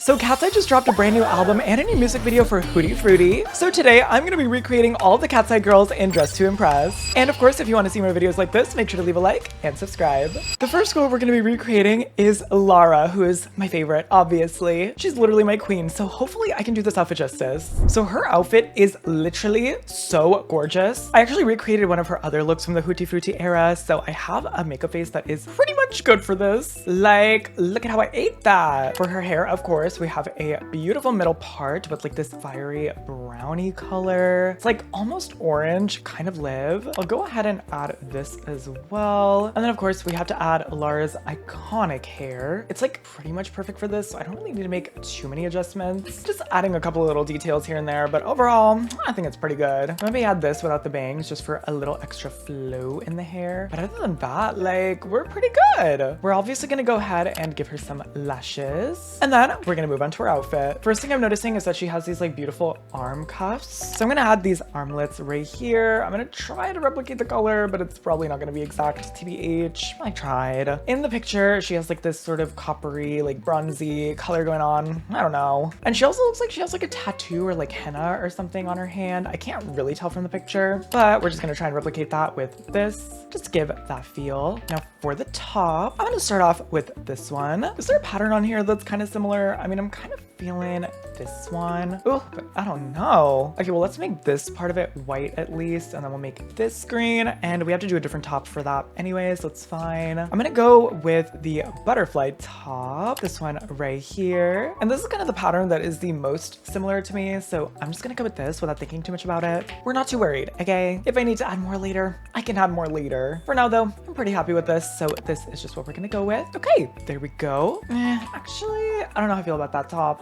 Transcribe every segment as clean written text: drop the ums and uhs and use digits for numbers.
So Katseye just dropped a brand new album and a new music video for HOOTIE FRUTTI. So today I'm going to be recreating all the Katseye girls in Dress to Impress. And of course, if you want to see more videos like this, make sure to leave a like and subscribe. The first girl we're going to be recreating is Lara, who is my favorite, obviously. She's literally my queen, so hopefully I can do this outfit justice. So her outfit is literally so gorgeous. I actually recreated one of her other looks from the HOOTIE FRUTTI era, so I have a makeup face that is pretty much good for this. Like, look at how I ate that. For her hair, of course, we have a beautiful middle part with like this fiery brownie color. It's like almost orange, kind of live. I'll go ahead and add this as well. And then of course we have to add Lara's iconic hair. It's like pretty much perfect for this, so I don't really need to make too many adjustments. Just adding a couple of little details here and there, but overall, I think it's pretty good. Maybe add this without the bangs just for a little extra flow in the hair. But other than that, like, we're pretty good. We're obviously gonna go ahead and give her some lashes. And then we're gonna move on to her outfit. First thing I'm noticing is that she has these like beautiful arm cuffs. So I'm gonna add these armlets right here. I'm gonna try to replicate the color, but it's probably not gonna be exact, TBH. I tried. In the picture, she has like this sort of coppery, like bronzy color going on. I don't know. And she also looks like she has like a tattoo or like henna or something on her hand. I can't really tell from the picture, but we're just gonna try and replicate that with this, just to give that feel. Now for the top, I'm gonna start off with this one. Is there a pattern on here that's kind of similar? I mean, I'm kind of feeling this one. Oh, but I don't know. Okay, well, let's make this part of it white at least, and then we'll make this green, and we have to do a different top for that anyways, so it's fine. I'm gonna go with the butterfly top, this one right here. And this is kind of the pattern that is the most similar to me, so I'm just gonna go with this without thinking too much about it. We're not too worried, okay? If I need to add more later, I can add more later. For now though, I'm pretty happy with this, so this is just what we're gonna go with. Okay, there we go. Actually, I don't know how I feel about that top.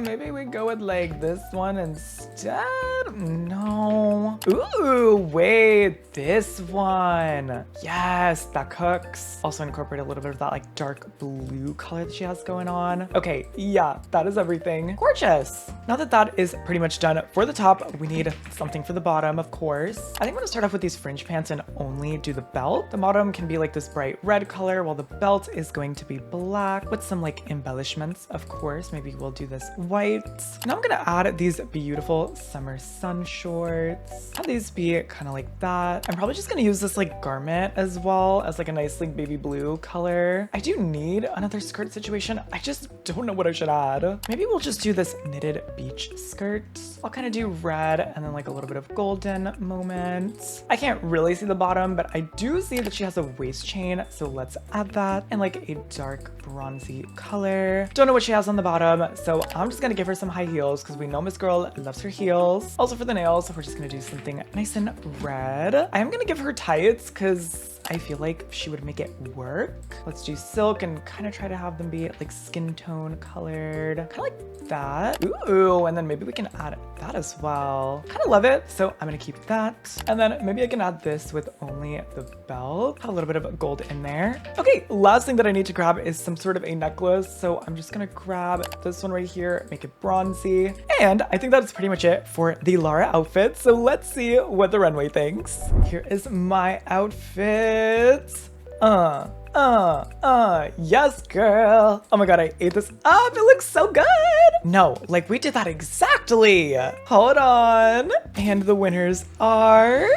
Maybe we go with like this one instead? No. Ooh, wait, this one. Yes, that cooks. Also incorporate a little bit of that like dark blue color that she has going on. Okay, yeah, that is everything. Gorgeous. Now that that is pretty much done for the top, we need something for the bottom, of course. I think I'm gonna start off with these fringe pants and only do the belt. The bottom can be like this bright red color, while the belt is going to be black with some like embellishments, of course. Maybe we'll do this white. Now I'm gonna add these beautiful summer sun shorts. Have these be kind of like that. I'm probably just gonna use this like garment as well as like a nice like baby blue color. I do need another skirt situation. I just don't know what I should add. Maybe we'll just do this knitted beach skirt. I'll kind of do red and then like a little bit of golden moments. I can't really see the bottom, but I do see that she has a waist chain, so let's add that in like a dark bronzy color. Don't know what she has on the bottom, so I'm just gonna give her some high heels because we know Miss Girl loves her heels. Also for the nails, we're just gonna do something nice and red. I am gonna give her tights because I feel like she would make it work. Let's do silk and kind of try to have them be like skin tone colored, kind of like that. Ooh, and then maybe we can add that as well. Kind of love it, so I'm gonna keep that. And then maybe I can add this with only the belt. Have a little bit of gold in there. Okay, last thing that I need to grab is some sort of a necklace, so I'm just gonna grab this one right here, make it bronzy. And I think that's pretty much it for the Lara outfit, so let's see what the runway thinks. Here is my outfit. Yes, girl. Oh my god, I ate this up. It looks so good. No, like we did that exactly. Hold on. And the winners are...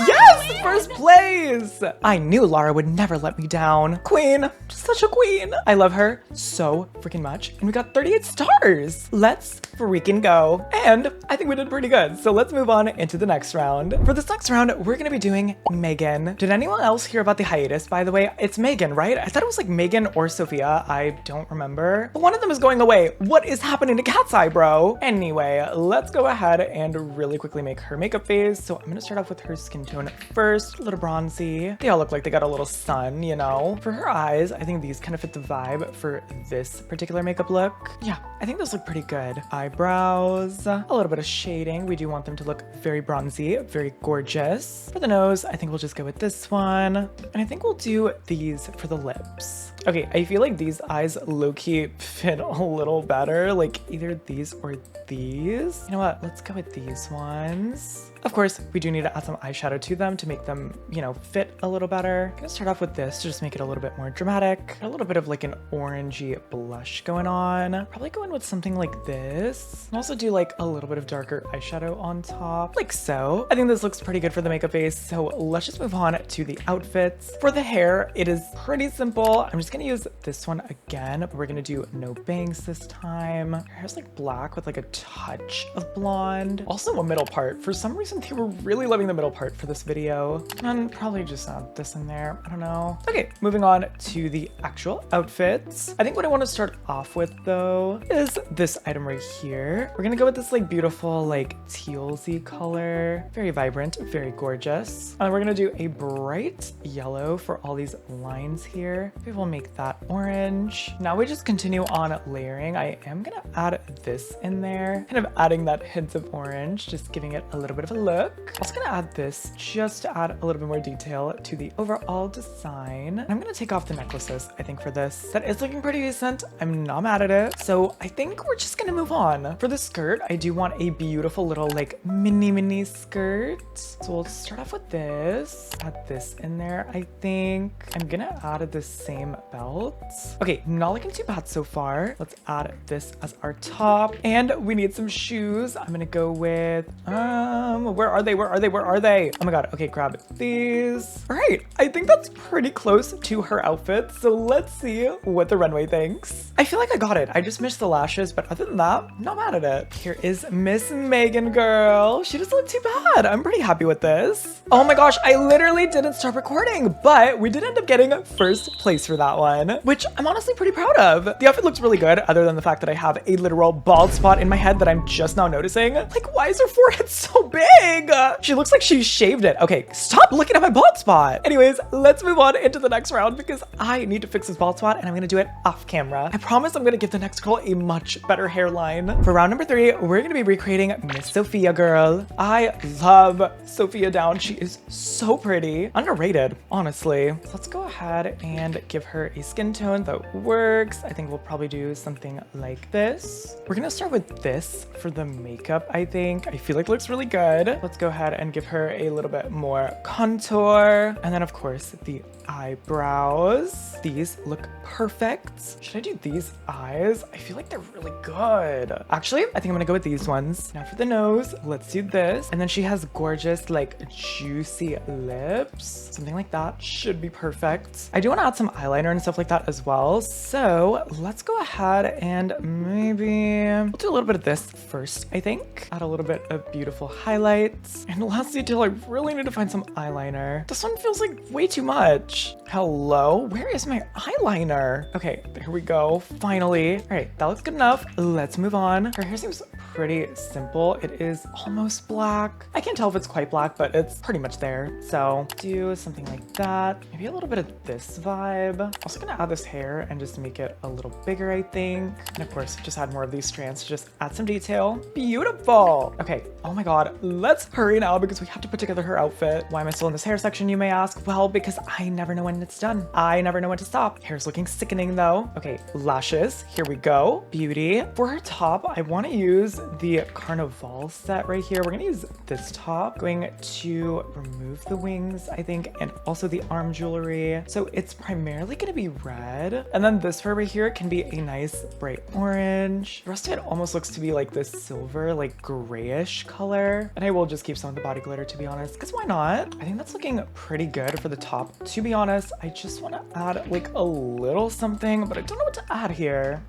Yes, first place. I knew Lara would never let me down. Queen, such a queen. I love her so freaking much. And we got 38 stars. Let's freaking go. And I think we did pretty good. So let's move on into the next round. For this next round, we're gonna be doing Megan. Did anyone else hear about the hiatus, by the way? It's Megan, right? I thought it was like Megan or Sophia. I don't remember. But one of them is going away. What is happening to Katseye, bro? Anyway, let's go ahead and really quickly make her makeup phase. So I'm gonna start off with her skin tone first, a little bronzy. They all look like they got a little sun, you know? For her eyes, I think these kind of fit the vibe for this particular makeup look. Yeah, I think those look pretty good. Eyebrows, a little bit of shading. We do want them to look very bronzy, very gorgeous. For the nose, I think we'll just go with this one. And I think we'll do these for the lips. Okay, I feel like these eyes low-key fit a little better, like either these or these. You know what? Let's go with these ones. Of course, we do need to add some eyeshadow to them to make them, you know, fit a little better. I'm gonna start off with this to just make it a little bit more dramatic. A little bit of like an orangey blush going on. Probably go in with something like this. And also do like a little bit of darker eyeshadow on top, like so. I think this looks pretty good for the makeup base. So let's just move on to the outfits. For the hair, it is pretty simple. I'm just gonna use this one again, but we're gonna do no bangs this time. Her hair's like black with like a touch of blonde. Also a middle part. For some reason, they were really loving the middle part for this video. And probably just add this in there. I don't know. Okay, moving on to the actual outfits. I think what I want to start off with though is this item right here. We're gonna go with this like beautiful like tealsy color. Very vibrant, very gorgeous. And we're gonna do a bright yellow for all these lines here. Maybe we'll make that orange. Now we just continue on layering. I am gonna add this in there, kind of adding that hint of orange, just giving it a little bit of a look. Also gonna add this just to add a little bit more detail to the overall design. And I'm gonna take off the necklaces, I think, for this. That is looking pretty decent. I'm not mad at it. So I think we're just gonna move on. For the skirt, I do want a beautiful little like mini skirt. So we'll start off with this. Add this in there. I think I'm gonna add the same belt. Okay, not looking too bad so far. Let's add this as our top. And we need some shoes. I'm gonna go with, where are they? Where are they? Where are they? Oh my God. Okay, grab these. All right. I think that's pretty close to her outfit. So let's see what the runway thinks. I feel like I got it. I just missed the lashes, but other than that, not mad at it. Here is Miss Megan girl. She doesn't look too bad. I'm pretty happy with this. Oh my gosh, I literally didn't start recording, but we did end up getting first place for that one, which I'm honestly pretty proud of. The outfit looks really good, other than the fact that I have a literal bald spot in my head that I'm just now noticing. Like, why is her forehead so big? She looks like she shaved it. Okay, stop looking at my bald spot. Anyways, let's move on into the next round because I need to fix this bald spot and I'm gonna do it off camera. I promise I'm gonna give the next girl a much better hairline. For round number 3, we're gonna be recreating Miss Sophia girl. I love Sophia down. She is so pretty. Underrated, honestly. So let's go ahead and give her a skin tone that works. I think we'll probably do something like this. We're gonna start with this for the makeup, I think. I feel like it looks really good. Let's go ahead and give her a little bit more contour. And then of course the eyebrows. These look perfect. Should I do these eyes? I feel like they're really good. Actually, I think I'm gonna go with these ones. Now for the nose, let's do this. And then she has gorgeous, like juicy lips. Something like that should be perfect. I do want to add some eyeliner and stuff like that as well. So let's go ahead and maybe we'll do a little bit of this first, I think. Add a little bit of beautiful highlights. And last detail, I really need to find some eyeliner. This one feels like way too much. Hello? Where is my eyeliner? Okay, there we go. Finally. All right, that looks good enough. Let's move on. Her hair seems pretty simple. It is almost black. I can't tell if it's quite black, but it's pretty much there. So do something like that. Maybe a little bit of this vibe. Also gonna add this hair and just make it a little bigger, I think. And of course, just add more of these strands to just add some detail. Beautiful. Okay. Oh my God. Let's hurry now because we have to put together her outfit. Why am I still in this hair section, you may ask? Well, because I never know when it's done. I never know when to stop. Hair's looking sickening though. Okay, lashes. Here we go. Beauty. For her top, I want to use the Carnival set right here. We're gonna use this top. Going to remove the wings, I think, and also the arm jewelry. So it's primarily gonna be red. And then this fur right here can be a nice bright orange. The rest of it almost looks to be like this silver, like grayish color. And I will just keep some of the body glitter, to be honest, because why not? I think that's looking pretty good for the top. To be honest, I just want to add like a little something, but I don't know what to add here.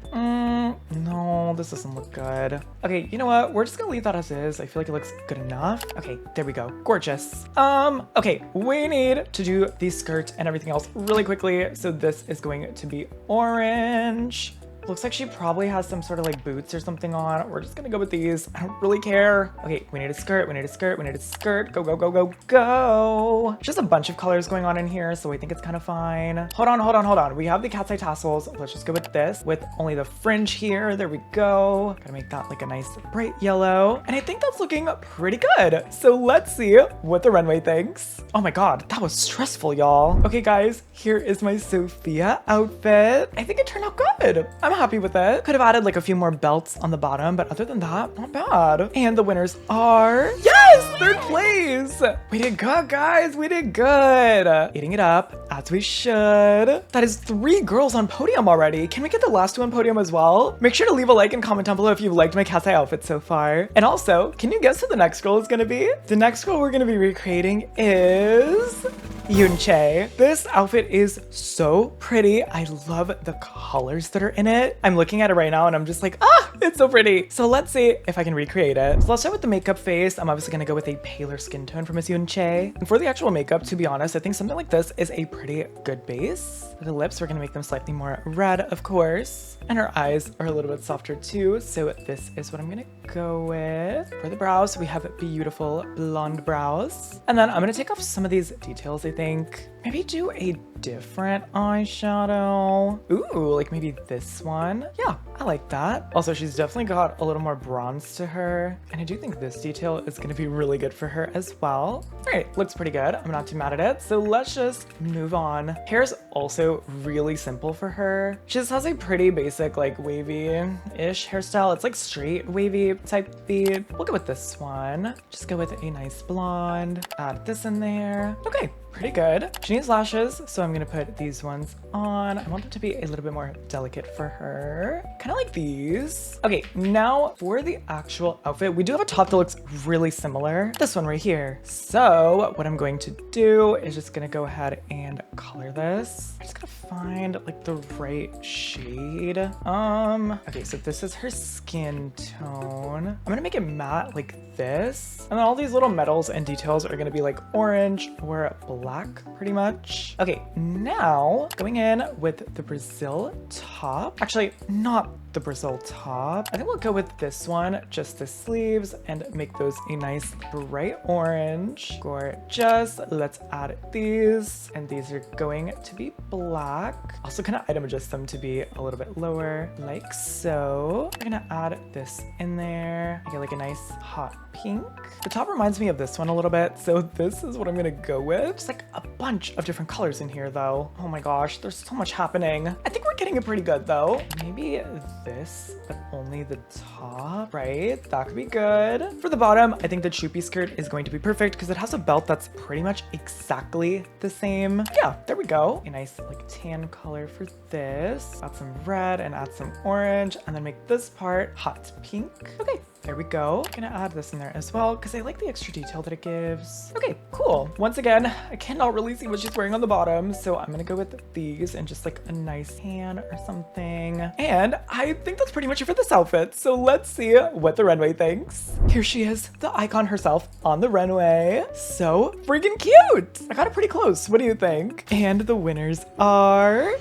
No, this doesn't look good. Okay, you know what? We're just gonna leave that as is. I feel like it looks good enough. Okay, there we go. Gorgeous. Okay, we need to do the skirt and everything else really quickly. So this is going to be orange. Looks like she probably has some sort of like boots or something on. We're just gonna go with these. I don't really care. Okay, we need a skirt, we need a skirt, we need a skirt. Go, go, go, go, go. Just a bunch of colors going on in here, so I think it's kind of fine. Hold on, hold on, hold on. We have the Katseye tassels. Let's just go with this with only the fringe here. There we go. Gotta make that like a nice bright yellow. And I think that's looking pretty good. So let's see what the runway thinks. Oh my God, that was stressful, y'all. Okay, guys, here is my Sophia outfit. I think it turned out good. I'm happy with it. Could have added like a few more belts on the bottom, but other than that, not bad. And the winners are, yes, third place. We did good, guys. We did good. Eating it up as we should. That is 3 girls on podium already. Can we get the last 2 on podium as well? Make sure to leave a like and comment down below if you've liked my Katseye outfit so far. And also, can you guess who the next girl is gonna be? The next girl we're gonna be recreating is Yoonchae. This outfit is so pretty. I love the colors that are in it. I'm looking at it right now and I'm just like, ah, it's so pretty. So let's see if I can recreate it. So let's start with the makeup face. I'm obviously gonna go with a paler skin tone for Miss Yoonchae. And for the actual makeup, to be honest, I think something like this is a pretty good base. For the lips, we're gonna make them slightly more red, of course. And her eyes are a little bit softer too. So this is what I'm gonna go with. For the brows, we have beautiful blonde brows. And then I'm gonna take off some of these details, I think. Maybe do a different eyeshadow. Ooh, like maybe this one. Yeah, I like that. Also, she's definitely got a little more bronze to her. And I do think this detail is gonna be really good for her as well. All right, looks pretty good. I'm not too mad at it. So let's just move on. Hair's also really simple for her. She just has a pretty basic, like wavy-ish hairstyle. It's like straight wavy type bead. We'll go with this one. Just go with a nice blonde. Add this in there. Okay. Pretty good. She needs lashes, so I'm gonna put these ones on. I want them to be a little bit more delicate for her. Kind of like these. Okay, now for the actual outfit, we do have a top that looks really similar. This one right here. So what I'm going to do is just gonna go ahead and color this. I'm just gonna find like the right shade. Okay, so this is her skin tone. I'm gonna make it matte like this. And then all these little metals and details are gonna be like orange or black, pretty much. Okay, now going in with the Brazil top. Actually, not the Brazil top. I think we'll go with this one, just the sleeves, and make those a nice bright orange. Gorgeous. Let's add these, and these are going to be black. Also kind of item adjust them to be a little bit lower, like so. We're gonna add this in there. Get like a nice hot pink. The top reminds me of this one a little bit, so this is what I'm gonna go with. It's like a bunch of different colors in here though. Oh my gosh, there's so much happening. I think we're getting it pretty good though. Maybe this, but only the top, right? That could be good. For the bottom, I think the choopy skirt is going to be perfect because it has a belt that's pretty much exactly the same. Yeah, there we go. A nice like tan color for this. Add some red and add some orange, and then make this part hot pink. Okay. There we go. Gonna add this in there as well because I like the extra detail that it gives. Okay, cool. Once again, I cannot really see what she's wearing on the bottom, so I'm gonna go with these and just like a nice tan or something. And I think that's pretty much it for this outfit. So let's see what the runway thinks. Here she is, the icon herself on the runway. So freaking cute. I got it pretty close. What do you think? And the winners are...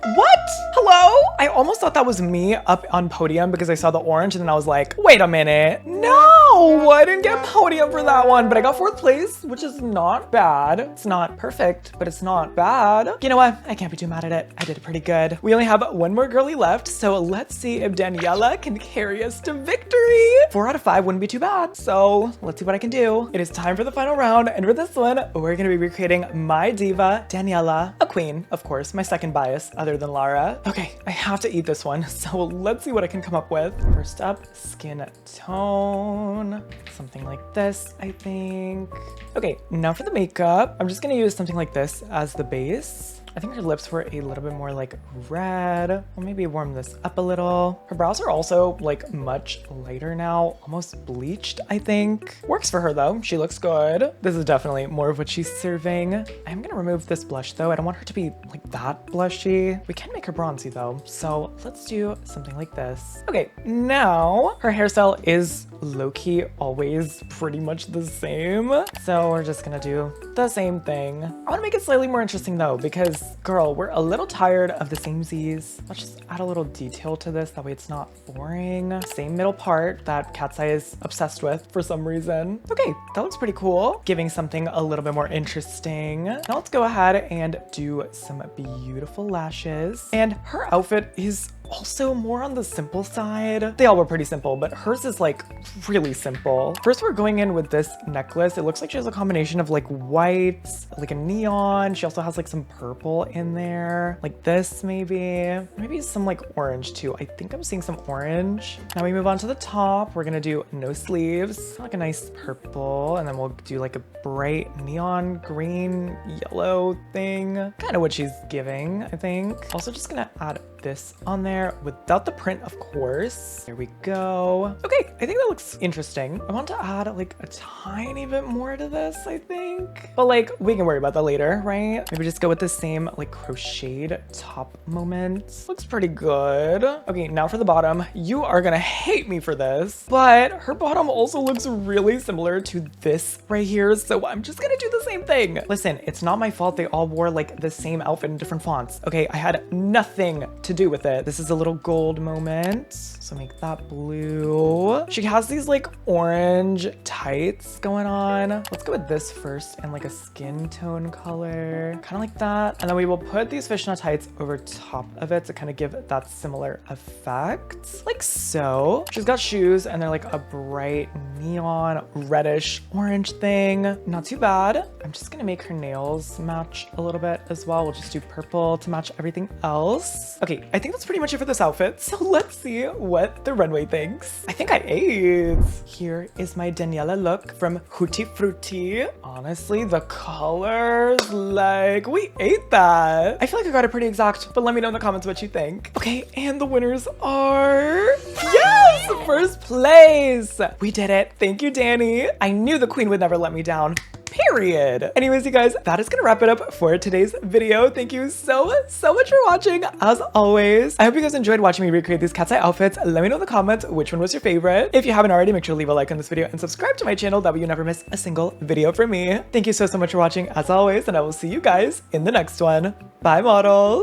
What? Hello? I almost thought that was me up on podium because I saw the orange and then I was like, wait a minute. No, I didn't get podium for that one, but I got 4th place, which is not bad. It's not perfect, but it's not bad. You know what? I can't be too mad at it. I did it pretty good. We only have one more girlie left, so let's see if Daniela can carry us to victory. 4 out of 5 wouldn't be too bad. So let's see what I can do. It is time for the final round. And for this one, we're gonna be recreating my diva, Daniela, a queen, of course, my second bias, other than Lara. Okay, I have to eat this one, so let's see what I can come up with. First up, skin tone. Something like this, I think. Okay, now for the makeup, I'm just gonna use something like this as the base. I think her lips were a little bit more like red. We'll maybe warm this up a little. Her brows are also like much lighter now, almost bleached, I think. Works for her though, she looks good. This is definitely more of what she's serving. I'm gonna remove this blush though. I don't want her to be like that blushy. We can make her bronzy though, so let's do something like this. Okay, now her hairstyle is low-key always pretty much the same. So we're just gonna do the same thing. I wanna make it slightly more interesting though, because girl, we're a little tired of the samesies. Let's just add a little detail to this. That way it's not boring. Same middle part that Katseye is obsessed with for some reason. Okay, that looks pretty cool. Giving something a little bit more interesting. Now let's go ahead and do some beautiful lashes. And her outfit is also more on the simple side. They all were pretty simple, but hers is like really simple. First, we're going in with this necklace. It looks like she has a combination of like white, like a neon. She also has like some purple in there, like this maybe some like orange too. I think I'm seeing some orange. Now we move on to the top. We're gonna do no sleeves, like a nice purple, and then we'll do like a bright neon green yellow thing, kind of what she's giving, I think. Also just gonna add this on there without the print, of course. There we go. Okay, I think that looks interesting. I want to add like a tiny bit more to this, I think. But like, we can worry about that later, right? Maybe just go with the same like crocheted top moment. Looks pretty good. Okay, now for the bottom. You are gonna hate me for this, but her bottom also looks really similar to this right here. So I'm just gonna do the same thing. Listen, it's not my fault they all wore like the same outfit in different fonts. Okay, I had nothing to do with it. This is a little gold moment. So make that blue. She has these like orange tights going on. Let's go with this first and like a skin tone color, kind of like that. And then we will put these fishnet tights over top of it to kind of give that similar effect, like so. She's got shoes and they're like a bright neon reddish orange thing. Not too bad. I'm just gonna make her nails match a little bit as well. We'll just do purple to match everything else. Okay, I think that's pretty much it for this outfit. So let's see what the runway thinks. I think I ate. Here is my Daniela look from HOOTIE FRUTTI. Honestly, the colors, like, we ate that. I feel like I got it pretty exact, but let me know in the comments what you think. Okay, and the winners are... Yes! First place! We did it. Thank you, Danny. I knew the queen would never let me down. Period. Anyways, you guys, that is gonna wrap it up for today's video. Thank you so much for watching, as always. I hope you guys enjoyed watching me recreate these Katseye outfits. Let me know in the comments which one was your favorite. If you haven't already, make sure to leave a like on this video and subscribe to my channel. That way you never miss a single video from me. Thank you so much for watching, as always, and I will see you guys in the next one. Bye, models.